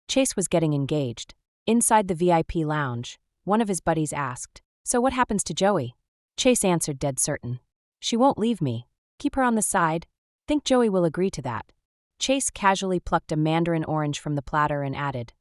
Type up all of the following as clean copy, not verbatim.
Chase was getting engaged. Inside the VIP lounge, one of his buddies asked, "So what happens to Joey?" Chase answered dead certain. "She won't leave me. Keep her on the side. Think Joey will agree to that." Chase casually plucked a mandarin orange from the platter and added,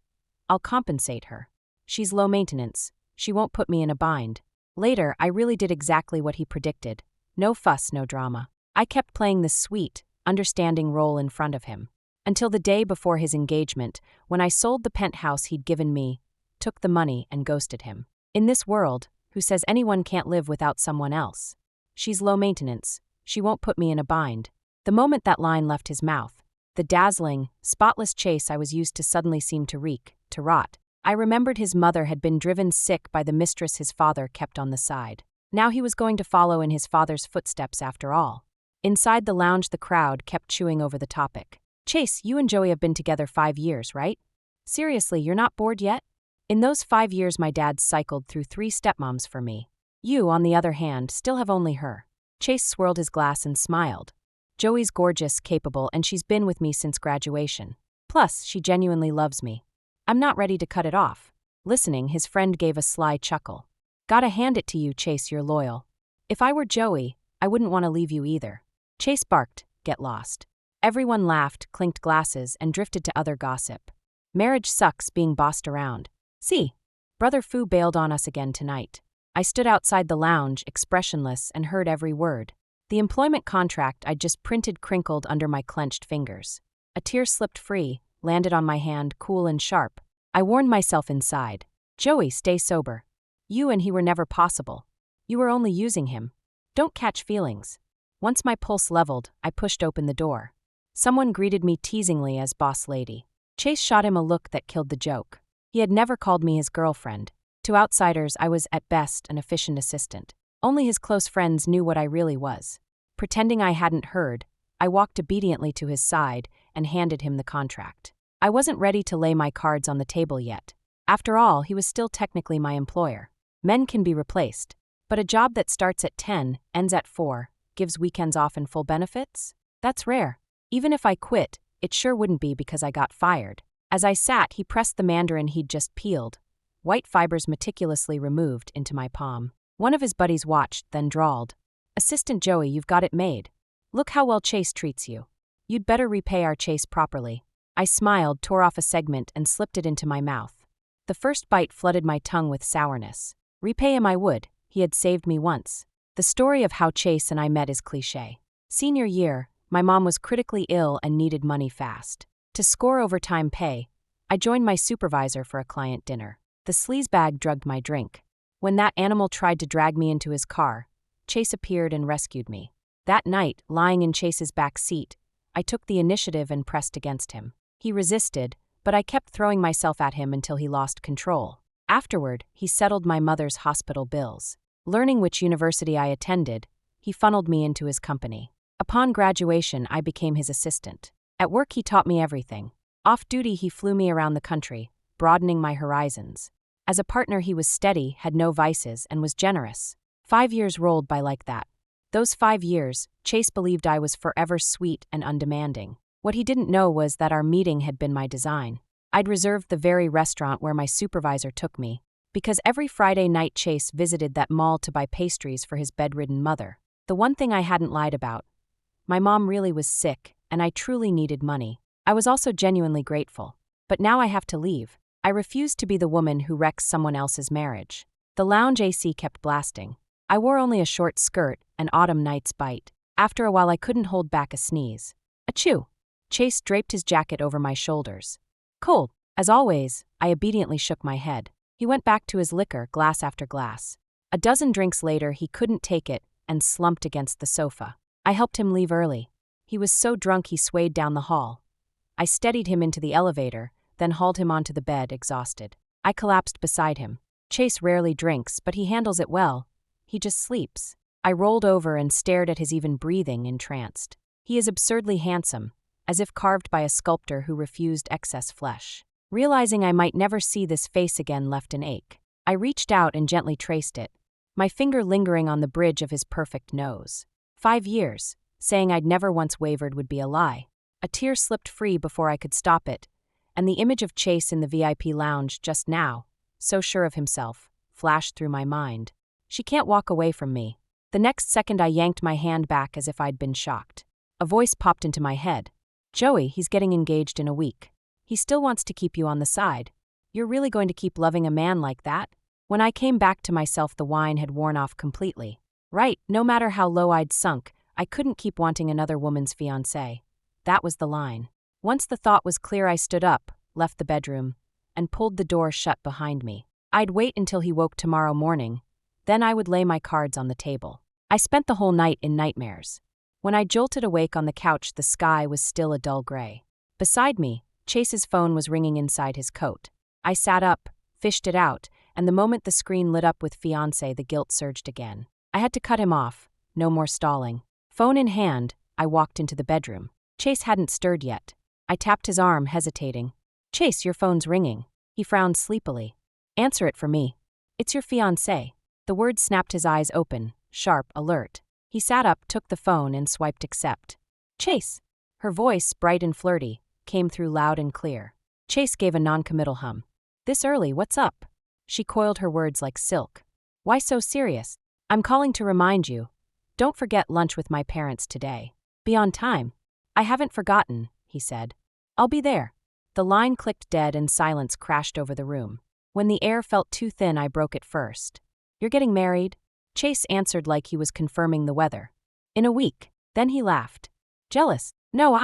"I'll compensate her. She's low maintenance. She won't put me in a bind." Later, I really did exactly what he predicted. No fuss, no drama. I kept playing the sweet, understanding role in front of him. Until the day before his engagement, when I sold the penthouse he'd given me, took the money, and ghosted him. In this world, who says anyone can't live without someone else? She's low maintenance. She won't put me in a bind. The moment that line left his mouth, the dazzling, spotless Chase I was used to suddenly seemed to reek, to rot. I remembered his mother had been driven sick by the mistress his father kept on the side. Now he was going to follow in his father's footsteps after all. Inside the lounge, the crowd kept chewing over the topic. "Chase, you and Joey have been together 5 years, right? Seriously, you're not bored yet? In those 5 years my dad cycled through 3 stepmoms for me. You, on the other hand, still have only her." Chase swirled his glass and smiled. "Joey's gorgeous, capable, and she's been with me since graduation. Plus, she genuinely loves me. I'm not ready to cut it off." Listening, his friend gave a sly chuckle. "Gotta hand it to you, Chase, you're loyal. If I were Joey, I wouldn't want to leave you either." Chase barked, "Get lost." Everyone laughed, clinked glasses, and drifted to other gossip. Marriage sucks being bossed around. See, Brother Fu bailed on us again tonight. I stood outside the lounge, expressionless, and heard every word. The employment contract I'd just printed crinkled under my clenched fingers. A tear slipped free, landed on my hand, cool and sharp. I warned myself inside. "Joey, stay sober. You and he were never possible. You were only using him. Don't catch feelings." Once my pulse leveled, I pushed open the door. Someone greeted me teasingly as boss lady. Chase shot him a look that killed the joke. He had never called me his girlfriend. To outsiders, I was at best an efficient assistant. Only his close friends knew what I really was. Pretending I hadn't heard, I walked obediently to his side and handed him the contract. I wasn't ready to lay my cards on the table yet. After all, he was still technically my employer. Men can be replaced, but a job that starts at 10, ends at 4, gives weekends off and full benefits? That's rare. Even if I quit, it sure wouldn't be because I got fired. As I sat, he pressed the mandarin he'd just peeled, white fibers meticulously removed, into my palm. One of his buddies watched, then drawled, "Assistant Joey, you've got it made. Look how well Chase treats you. You'd better repay our Chase properly." I smiled, tore off a segment, and slipped it into my mouth. The first bite flooded my tongue with sourness. Repay him I would. He had saved me once. The story of how Chase and I met is cliché. Senior year, my mom was critically ill and needed money fast. To score overtime pay, I joined my supervisor for a client dinner. The sleazebag drugged my drink. When that animal tried to drag me into his car, Chase appeared and rescued me. That night, lying in Chase's back seat, I took the initiative and pressed against him. He resisted, but I kept throwing myself at him until he lost control. Afterward, he settled my mother's hospital bills. Learning which university I attended, he funneled me into his company. Upon graduation, I became his assistant. At work, he taught me everything. Off-duty, he flew me around the country, broadening my horizons. As a partner, he was steady, had no vices, and was generous. 5 years rolled by like that. Those 5 years, Chase believed I was forever sweet and undemanding. What he didn't know was that our meeting had been my design. I'd reserved the very restaurant where my supervisor took me, because every Friday night Chase visited that mall to buy pastries for his bedridden mother. The one thing I hadn't lied about: my mom really was sick, and I truly needed money. I was also genuinely grateful. But now I have to leave. I refused to be the woman who wrecks someone else's marriage. The lounge AC kept blasting. I wore only a short skirt, and autumn nights bite. After a while I couldn't hold back a sneeze. Achoo! Chase draped his jacket over my shoulders. Cold. As always, I obediently shook my head. He went back to his liquor, glass after glass. A dozen drinks later, he couldn't take it and slumped against the sofa. I helped him leave early. He was so drunk he swayed down the hall. I steadied him into the elevator, then hauled him onto the bed, exhausted. I collapsed beside him. Chase rarely drinks, but he handles it well. He just sleeps. I rolled over and stared at his even breathing, entranced. He is absurdly handsome, as if carved by a sculptor who refused excess flesh. Realizing I might never see this face again left an ache. I reached out and gently traced it, my finger lingering on the bridge of his perfect nose. 5 years, saying I'd never once wavered would be a lie. A tear slipped free before I could stop it, and the image of Chase in the VIP lounge just now, so sure of himself, flashed through my mind. She can't walk away from me. The next second I yanked my hand back as if I'd been shocked. A voice popped into my head. Joey, he's getting engaged in a week. He still wants to keep you on the side. You're really going to keep loving a man like that? When I came back to myself, the wine had worn off completely. Right, no matter how low I'd sunk, I couldn't keep wanting another woman's fiancé. That was the line. Once the thought was clear, I stood up, left the bedroom, and pulled the door shut behind me. I'd wait until he woke tomorrow morning. Then I would lay my cards on the table. I spent the whole night in nightmares. When I jolted awake on the couch, the sky was still a dull gray. Beside me, Chase's phone was ringing inside his coat. I sat up, fished it out, and the moment the screen lit up with fiancé, the guilt surged again. I had to cut him off. No more stalling. Phone in hand, I walked into the bedroom. Chase hadn't stirred yet. I tapped his arm, hesitating. Chase, your phone's ringing. He frowned sleepily. Answer it for me. It's your fiancé. The word snapped his eyes open, sharp, alert. He sat up, took the phone, and swiped accept. Chase. Her voice, bright and flirty, came through loud and clear. Chase gave a non-committal hum. This early, what's up? She coiled her words like silk. Why so serious? I'm calling to remind you. Don't forget lunch with my parents today. Be on time. I haven't forgotten, he said. I'll be there. The line clicked dead and silence crashed over the room. When the air felt too thin, I broke it first. You're getting married? Chase answered like he was confirming the weather. In a week. Then he laughed. Jealous? No,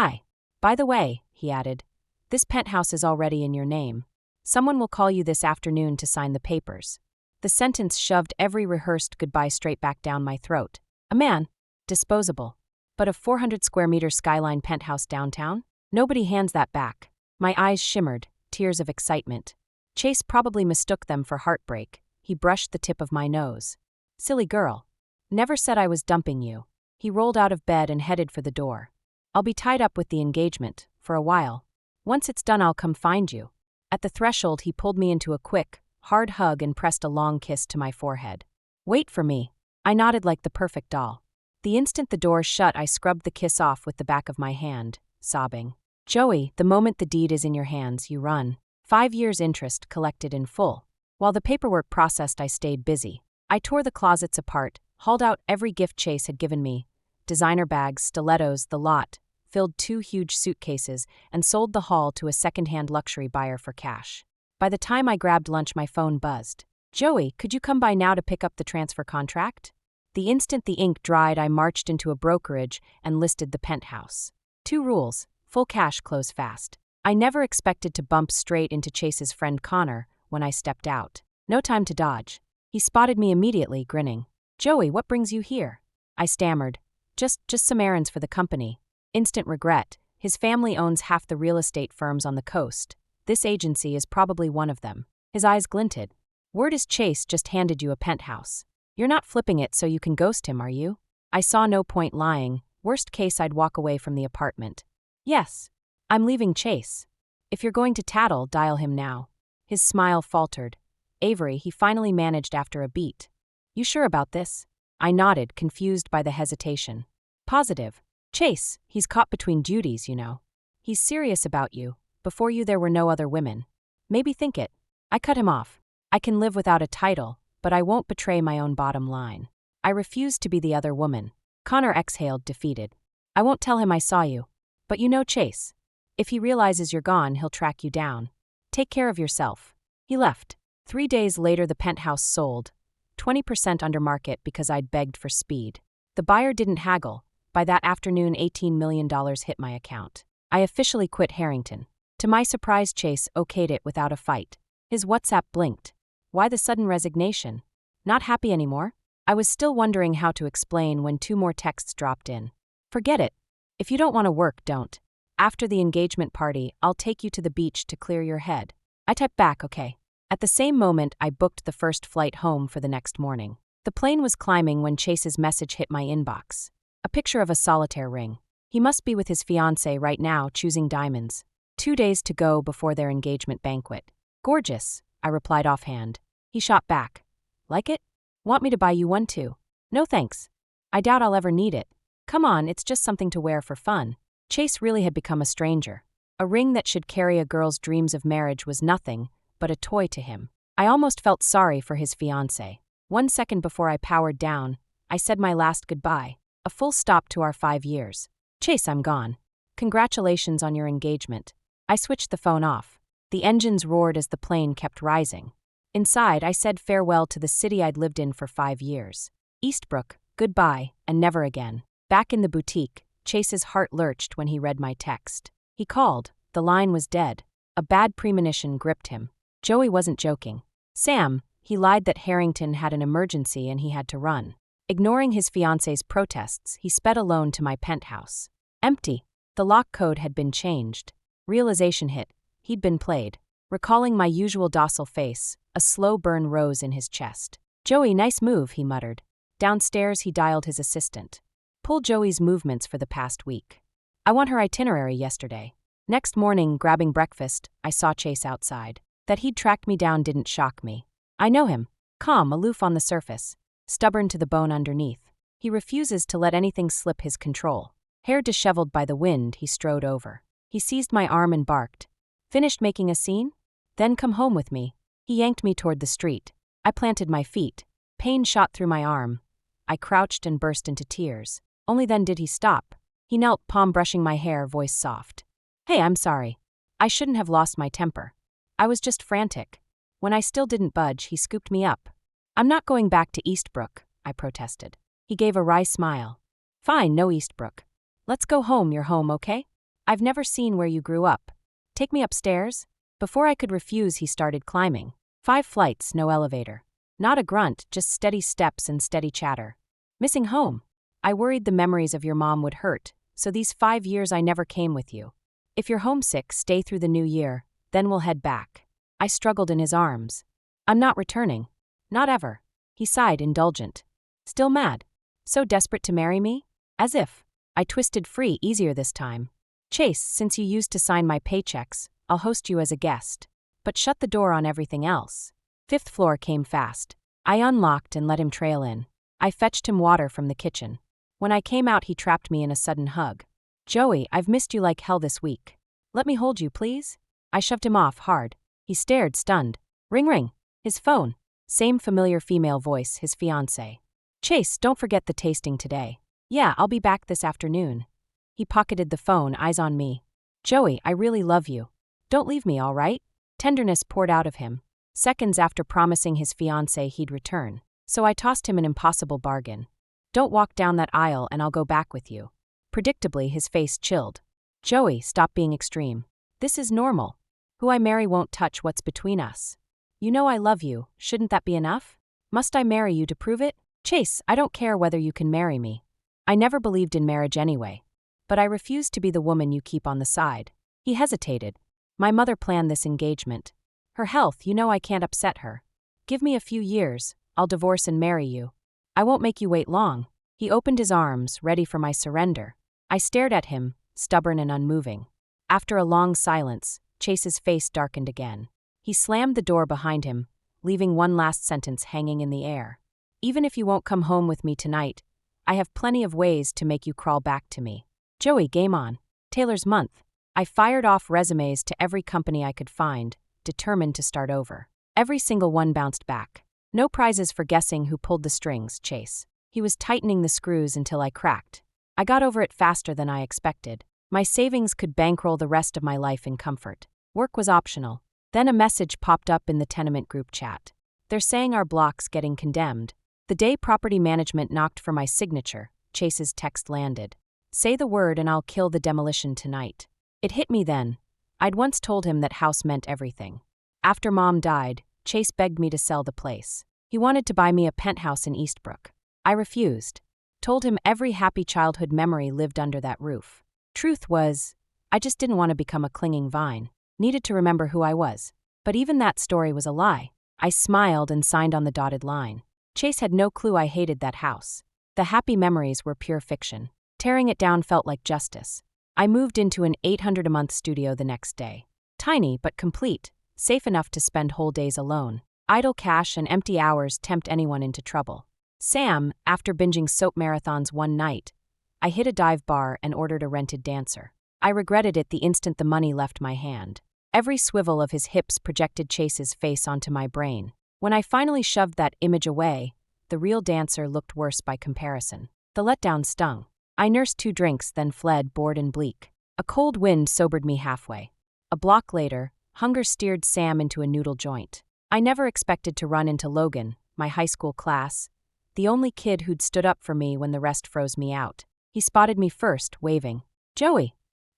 By the way, he added, this penthouse is already in your name. Someone will call you this afternoon to sign the papers. The sentence shoved every rehearsed goodbye straight back down my throat. A man? Disposable. But a 400 square meter skyline penthouse downtown? Nobody hands that back. My eyes shimmered, tears of excitement. Chase probably mistook them for heartbreak. He brushed the tip of my nose. Silly girl. Never said I was dumping you. He rolled out of bed and headed for the door. I'll be tied up with the engagement, for a while. Once it's done, I'll come find you. At the threshold, he pulled me into a quick, hard hug and pressed a long kiss to my forehead. Wait for me. I nodded like the perfect doll. The instant the door shut, I scrubbed the kiss off with the back of my hand, sobbing. Joey, the moment the deed is in your hands, you run. 5 years interest collected in full. While the paperwork processed, I stayed busy. I tore the closets apart, hauled out every gift Chase had given me. Designer bags, stilettos, the lot. Filled 2 huge suitcases, and sold the haul to a second-hand luxury buyer for cash. By the time I grabbed lunch, my phone buzzed. Joey, could you come by now to pick up the transfer contract? The instant the ink dried, I marched into a brokerage and listed the penthouse. 2 rules. Full cash, close fast. I never expected to bump straight into Chase's friend Connor when I stepped out. No time to dodge. He spotted me immediately, grinning. Joey, what brings you here? I stammered. Just some errands for the company. Instant regret. His family owns half the real estate firms on the coast. This agency is probably one of them. His eyes glinted. Word is Chase just handed you a penthouse. You're not flipping it so you can ghost him, are you? I saw no point lying. Worst case, I'd walk away from the apartment. Yes. I'm leaving Chase. If you're going to tattle, dial him now. His smile faltered. Avery, he finally managed after a beat. You sure about this? I nodded, confused by the hesitation. Positive. Chase, he's caught between duties, you know. He's serious about you. Before you there were no other women. Maybe think it. I cut him off. I can live without a title, but I won't betray my own bottom line. I refuse to be the other woman. Connor exhaled, defeated. I won't tell him I saw you. But you know Chase. If he realizes you're gone, he'll track you down. Take care of yourself. He left. 3 days later, the penthouse sold. 20% under market because I'd begged for speed. The buyer didn't haggle. By that afternoon, $18 million hit my account. I officially quit Harrington. To my surprise, Chase okayed it without a fight. His WhatsApp blinked. Why the sudden resignation? Not happy anymore? I was still wondering how to explain when 2 more texts dropped in. Forget it. If you don't want to work, don't. After the engagement party, I'll take you to the beach to clear your head. I typed back, okay. At the same moment, I booked the first flight home for the next morning. The plane was climbing when Chase's message hit my inbox. A picture of a solitaire ring. He must be with his fiancée right now, choosing diamonds. 2 days to go before their engagement banquet. Gorgeous, I replied offhand. He shot back. Like it? Want me to buy you one too? No thanks. I doubt I'll ever need it. Come on, it's just something to wear for fun. Chase really had become a stranger. A ring that should carry a girl's dreams of marriage was nothing but a toy to him. I almost felt sorry for his fiancée. 1 second before I powered down, I said my last goodbye, a full stop to our 5 years. Chase, I'm gone. Congratulations on your engagement. I switched the phone off. The engines roared as the plane kept rising. Inside, I said farewell to the city I'd lived in for 5 years. Eastbrook, goodbye, and never again. Back in the boutique, Chase's heart lurched when he read my text. He called. The line was dead. A bad premonition gripped him. Joey wasn't joking. Sam, he lied that Harrington had an emergency and he had to run. Ignoring his fiancée's protests, he sped alone to my penthouse. Empty. The lock code had been changed. Realization hit. He'd been played. Recalling my usual docile face, a slow burn rose in his chest. Joey, nice move, he muttered. Downstairs, he dialed his assistant. Pull Joey's movements for the past week. I want her itinerary yesterday. Next morning, grabbing breakfast, I saw Chase outside. That he'd tracked me down didn't shock me. I know him. Calm, aloof on the surface. Stubborn to the bone underneath. He refuses to let anything slip his control. Hair disheveled by the wind, he strode over. He seized my arm and barked. Finished making a scene? Then come home with me. He yanked me toward the street. I planted my feet. Pain shot through my arm. I crouched and burst into tears. Only then did he stop. He knelt, palm brushing my hair, voice soft. Hey, I'm sorry. I shouldn't have lost my temper. I was just frantic. When I still didn't budge, he scooped me up. I'm not going back to Eastbrook, I protested. He gave a wry smile. Fine, no Eastbrook. Let's go home, you're home, okay? I've never seen where you grew up. Take me upstairs? Before I could refuse, he started climbing. 5 flights, no elevator. Not a grunt, just steady steps and steady chatter. Missing home. I worried the memories of your mom would hurt, so these 5 years I never came with you. If you're homesick, stay through the new year, then we'll head back. I struggled in his arms. I'm not returning. Not ever. He sighed, indulgent. Still mad? So desperate to marry me? As if. I twisted free, easier this time. Chase, since you used to sign my paychecks, I'll host you as a guest. But shut the door on everything else. 5th floor came fast. I unlocked and let him trail in. I fetched him water from the kitchen. When I came out, he trapped me in a sudden hug. Joey, I've missed you like hell this week. Let me hold you, please? I shoved him off hard. He stared, stunned. Ring ring. His phone. Same familiar female voice, his fiancée. Chase, don't forget the tasting today. Yeah, I'll be back this afternoon. He pocketed the phone, eyes on me. Joey, I really love you. Don't leave me, all right? Tenderness poured out of him. Seconds after promising his fiancée he'd return. So I tossed him an impossible bargain. Don't walk down that aisle and I'll go back with you. Predictably, his face chilled. Joey, stop being extreme. This is normal. Who I marry won't touch what's between us. You know I love you, shouldn't that be enough? Must I marry you to prove it? Chase, I don't care whether you can marry me. I never believed in marriage anyway. But I refuse to be the woman you keep on the side. He hesitated. My mother planned this engagement. Her health, you know I can't upset her. Give me a few years, I'll divorce and marry you. I won't make you wait long. He opened his arms, ready for my surrender. I stared at him, stubborn and unmoving. After a long silence, Chase's face darkened again. He slammed the door behind him, leaving one last sentence hanging in the air. Even if you won't come home with me tonight, I have plenty of ways to make you crawl back to me. Joey, game on. Taylor's month. I fired off resumes to every company I could find, determined to start over. Every single one bounced back. No prizes for guessing who pulled the strings, Chase. He was tightening the screws until I cracked. I got over it faster than I expected. My savings could bankroll the rest of my life in comfort. Work was optional. Then a message popped up in the tenement group chat. They're saying our block's getting condemned. The day property management knocked for my signature, Chase's text landed. Say the word and I'll kill the demolition tonight. It hit me then. I'd once told him that house meant everything. After Mom died, Chase begged me to sell the place. He wanted to buy me a penthouse in Eastbrook. I refused. Told him every happy childhood memory lived under that roof. Truth was, I just didn't want to become a clinging vine. Needed to remember who I was. But even that story was a lie. I smiled and signed on the dotted line. Chase had no clue I hated that house. The happy memories were pure fiction. Tearing it down felt like justice. I moved into an $800 a month studio the next day. Tiny but complete, safe enough to spend whole days alone. Idle cash and empty hours tempt anyone into trouble. Sam, after binging soap marathons one night, I hit a dive bar and ordered a rented dancer. I regretted it the instant the money left my hand. Every swivel of his hips projected Chase's face onto my brain. When I finally shoved that image away, the real dancer looked worse by comparison. The letdown stung. I nursed 2 drinks, then fled, bored and bleak. A cold wind sobered me halfway. A block later, hunger steered Sam into a noodle joint. I never expected to run into Logan, my high school class, the only kid who'd stood up for me when the rest froze me out. He spotted me first, waving. "Joey."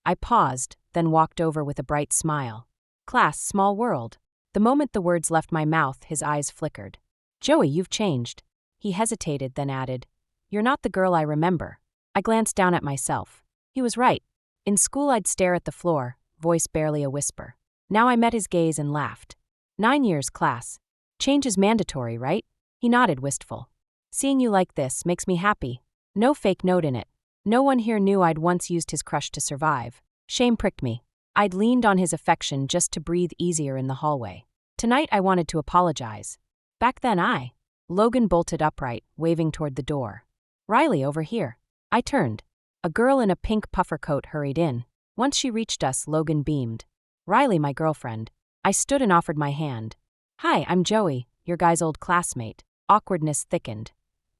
I paused, then walked over with a bright smile. "Class, small world." The moment the words left my mouth, his eyes flickered. "Joey, you've changed." He hesitated, then added, "You're not the girl I remember." I glanced down at myself. He was right. In school I'd stare at the floor, voice barely a whisper. Now I met his gaze and laughed. 9 years, class. Change is mandatory, right? He nodded, wistful. "Seeing you like this makes me happy." No fake note in it. No one here knew I'd once used his crush to survive. Shame pricked me. I'd leaned on his affection just to breathe easier in the hallway. Tonight I wanted to apologize. Back then Logan bolted upright, waving toward the door. "Riley, over here." I turned. A girl in a pink puffer coat hurried in. Once she reached us, Logan beamed. "Riley, my girlfriend." I stood and offered my hand. "Hi, I'm Joey, your guy's old classmate." Awkwardness thickened.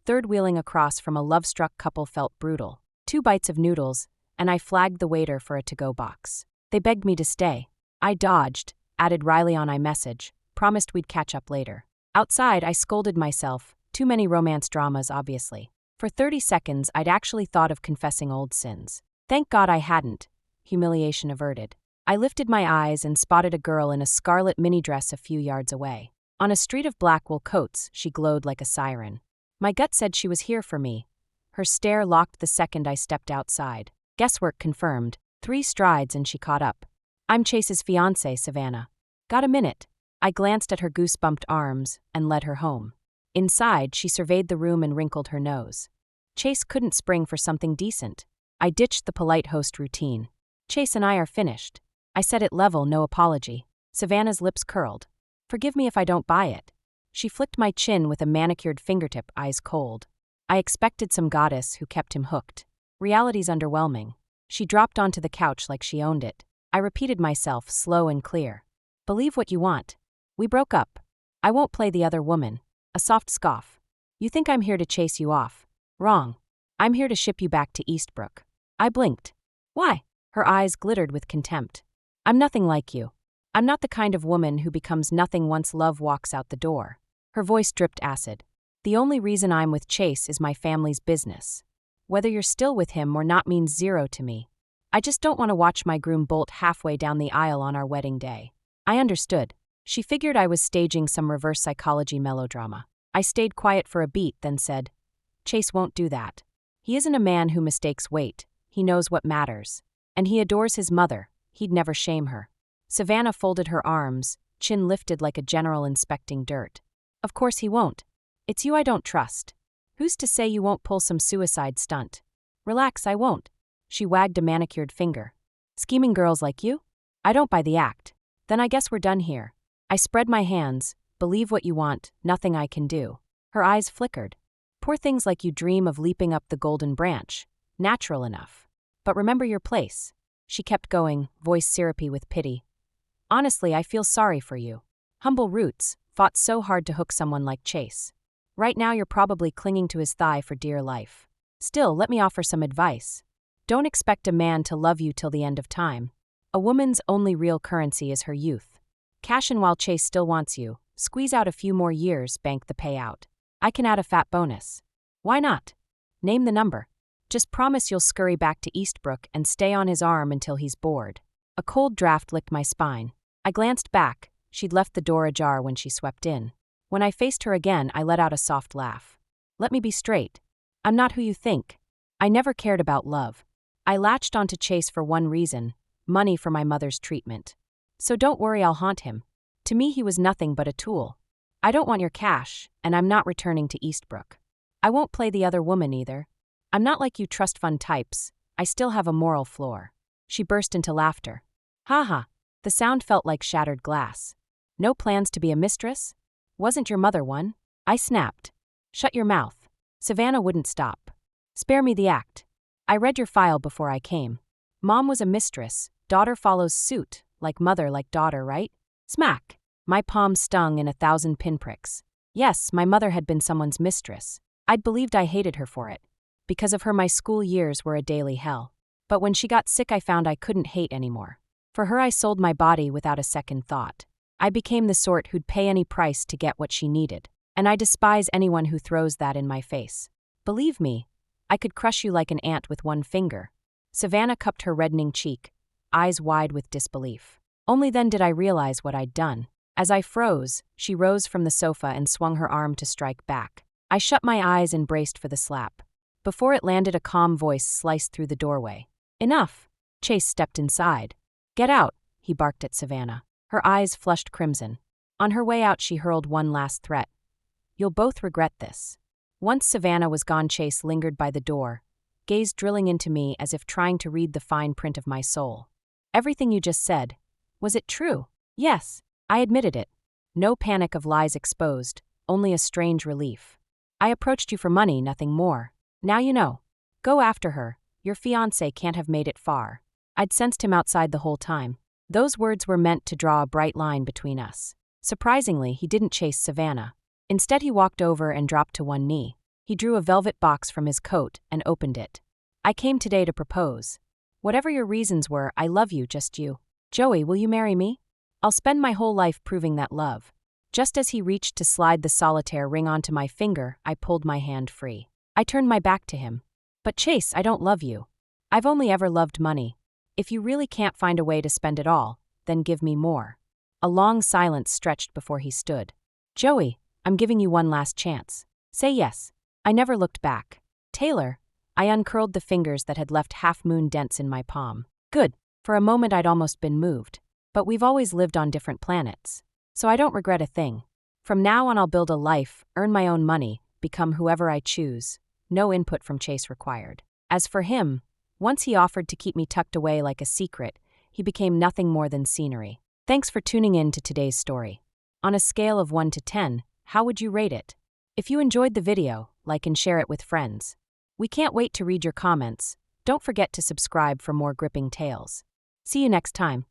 Third wheeling across from a love-struck couple felt brutal. 2 bites of noodles, and I flagged the waiter for a to-go box. They begged me to stay. I dodged, added Riley on iMessage, promised we'd catch up later. Outside, I scolded myself. Too many romance dramas, obviously. For 30 seconds, I'd actually thought of confessing old sins. Thank God I hadn't. Humiliation averted. I lifted my eyes and spotted a girl in a scarlet mini dress a few yards away. On a street of black wool coats, she glowed like a siren. My gut said she was here for me. Her stare locked the second I stepped outside. Guesswork confirmed. 3 strides and she caught up. "I'm Chase's fiancée, Savannah." "Got a minute?" I glanced at her goosebumped arms and led her home. Inside, she surveyed the room and wrinkled her nose. Chase couldn't spring for something decent. I ditched the polite host routine. "Chase and I are finished." I said it level, no apology. Savannah's lips curled. "Forgive me if I don't buy it." She flicked my chin with a manicured fingertip, eyes cold. I expected some goddess who kept him hooked. Reality's underwhelming. She dropped onto the couch like she owned it. I repeated myself, slow and clear. "Believe what you want. We broke up. I won't play the other woman." A soft scoff. "You think I'm here to chase you off? Wrong. I'm here to ship you back to Eastbrook." I blinked. "Why?" Her eyes glittered with contempt. "I'm nothing like you. I'm not the kind of woman who becomes nothing once love walks out the door." Her voice dripped acid. "The only reason I'm with Chase is my family's business. Whether you're still with him or not means zero to me. I just don't want to watch my groom bolt halfway down the aisle on our wedding day." I understood. She figured I was staging some reverse psychology melodrama. I stayed quiet for a beat, then said, "Chase won't do that. He isn't a man who mistakes weight. He knows what matters. And he adores his mother. He'd never shame her." Savannah folded her arms, chin lifted like a general inspecting dirt. "Of course he won't. It's you I don't trust. Who's to say you won't pull some suicide stunt?" "Relax, I won't." She wagged a manicured finger. "Scheming girls like you? I don't buy the act." "Then I guess we're done here." I spread my hands. "Believe what you want, nothing I can do." Her eyes flickered. "Poor things like you dream of leaping up the golden branch. Natural enough. But remember your place." She kept going, voice syrupy with pity. "Honestly, I feel sorry for you. Humble roots, fought so hard to hook someone like Chase. Right now you're probably clinging to his thigh for dear life. Still, let me offer some advice. Don't expect a man to love you till the end of time. A woman's only real currency is her youth. Cash in while Chase still wants you. Squeeze out a few more years, bank the payout. I can add a fat bonus." "Why not?" "Name the number. Just promise you'll scurry back to Eastbrook and stay on his arm until he's bored." A cold draft licked my spine. I glanced back. She'd left the door ajar when she swept in. When I faced her again, I let out a soft laugh. "Let me be straight. I'm not who you think. I never cared about love. I latched onto Chase for one reason, money for my mother's treatment. So don't worry, I'll haunt him. To me, he was nothing but a tool. I don't want your cash, and I'm not returning to Eastbrook. I won't play the other woman either. I'm not like you trust fund types. I still have a moral floor." She burst into laughter. "Ha ha." The sound felt like shattered glass. "No plans to be a mistress? Wasn't your mother one?" I snapped. "Shut your mouth." Savannah wouldn't stop. "Spare me the act. I read your file before I came. Mom was a mistress, daughter follows suit, like mother like daughter, right? Smack! My palm stung in 1,000 pinpricks. Yes, my mother had been someone's mistress. I'd believed I hated her for it. Because of her, my school years were a daily hell. But when she got sick, I found I couldn't hate anymore. For her, I sold my body without a second thought. I became the sort who'd pay any price to get what she needed. And I despise anyone who throws that in my face. Believe me, I could crush you like an ant with one finger. Savannah cupped her reddening cheek, eyes wide with disbelief. Only then did I realize what I'd done. As I froze, she rose from the sofa and swung her arm to strike back. I shut my eyes and braced for the slap. Before it landed, a calm voice sliced through the doorway. Enough! Chase stepped inside. Get out, he barked at Savannah. Her eyes flushed crimson. On her way out, she hurled one last threat. You'll both regret this. Once Savannah was gone, Chase lingered by the door, gaze drilling into me as if trying to read the fine print of my soul. Everything you just said, was it true? Yes, I admitted it. No panic of lies exposed, only a strange relief. I approached you for money, nothing more. Now you know. Go after her. Your fiancé can't have made it far. I'd sensed him outside the whole time. Those words were meant to draw a bright line between us. Surprisingly, he didn't chase Savannah. Instead, he walked over and dropped to one knee. He drew a velvet box from his coat and opened it. I came today to propose. Whatever your reasons were, I love you, just you. Joey, will you marry me? I'll spend my whole life proving that love. Just as he reached to slide the solitaire ring onto my finger, I pulled my hand free. I turned my back to him. But Chase, I don't love you. I've only ever loved money. If you really can't find a way to spend it all, then give me more. A long silence stretched before he stood. Joey, I'm giving you one last chance. Say yes. I never looked back. Taylor, I uncurled the fingers that had left half-moon dents in my palm. Good. For a moment I'd almost been moved. But we've always lived on different planets. So I don't regret a thing. From now on I'll build a life, earn my own money, become whoever I choose. No input from Chase required. As for him, once he offered to keep me tucked away like a secret, he became nothing more than scenery. Thanks for tuning in to today's story. On a scale of 1 to 10, how would you rate it? If you enjoyed the video, like and share it with friends. We can't wait to read your comments. Don't forget to subscribe for more gripping tales. See you next time.